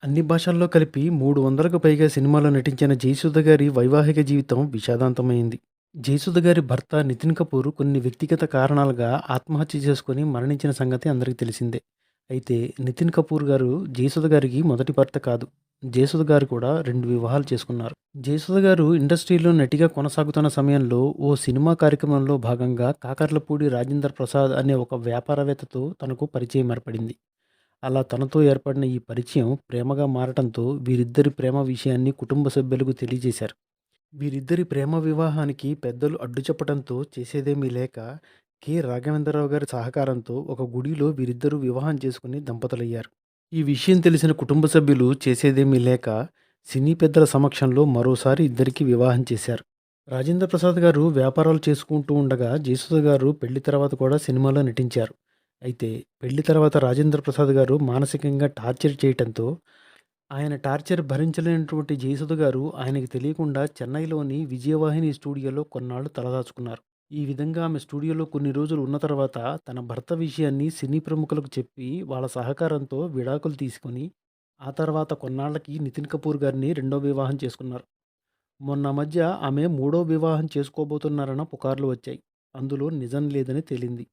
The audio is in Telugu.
అన్ని భాషల్లో కలిపి 300కు పైగా సినిమాల్లో నటించిన జయసుధ గారి వైవాహిక జీవితం విషాదాంతమైంది. జయసుధ గారి భర్త నితిన్ కపూర్ కొన్ని వ్యక్తిగత కారణాలుగా ఆత్మహత్య చేసుకొని మరణించిన సంగతి అందరికీ తెలిసిందే. అయితే నితిన్ కపూర్ గారు జయసుధ గారికి మొదటి భర్త కాదు. జయసుధ గారు కూడా 2 వివాహాలు చేసుకున్నారు. జయసుధ గారు ఇండస్ట్రీలో నటిగా కొనసాగుతున్న సమయంలో ఓ సినిమా కార్యక్రమంలో భాగంగా కాకర్లపూడి రాజేంద్ర ప్రసాద్ అనే ఒక వ్యాపారవేత్తతో తనకు పరిచయం ఏర్పడింది. అలా తనతో ఏర్పడిన ఈ పరిచయం ప్రేమగా మారటంతో వీరిద్దరి ప్రేమ విషయాన్ని కుటుంబ సభ్యులకు తెలియజేశారు. వీరిద్దరి ప్రేమ వివాహానికి పెద్దలు అడ్డు చెప్పడంతో చేసేదేమీ లేక రాఘవేంద్రరావు గారి సహకారంతో ఒక గుడిలో వీరిద్దరూ వివాహం చేసుకుని దంపతులయ్యారు. ఈ విషయం తెలిసిన కుటుంబ సభ్యులు చేసేదేమీ లేక సినీ పెద్దల సమక్షంలో మరోసారి ఇద్దరికి వివాహం చేశారు. రాజేంద్ర ప్రసాద్ గారు వ్యాపారాలు చేసుకుంటూ ఉండగా జయసుధ గారు పెళ్లి తర్వాత కూడా సినిమాలో నటించారు. అయితే పెళ్లి తర్వాత రాజేంద్ర ప్రసాద్ గారు మానసికంగా టార్చర్ చేయటంతో ఆయన టార్చర్ భరించలేనటువంటి జయసుధ గారు ఆయనకి తెలియకుండా చెన్నైలోని విజయవాహిని స్టూడియోలో కొన్నాళ్ళు తలదాచుకున్నారు. ఈ విధంగా ఆమె స్టూడియోలో కొన్ని రోజులు ఉన్న తర్వాత తన భర్త విషయాన్ని సినీ ప్రముఖులకు చెప్పి వాళ్ళ సహకారంతో విడాకులు తీసుకొని ఆ తర్వాత కొన్నాళ్ళకి నితిన్ కపూర్ గారిని రెండో వివాహం చేసుకున్నారు. మొన్న మధ్య ఆమె మూడో వివాహం చేసుకోబోతున్నారన్న పుకార్లు వచ్చాయి. అందులో నిజం లేదని తేలింది.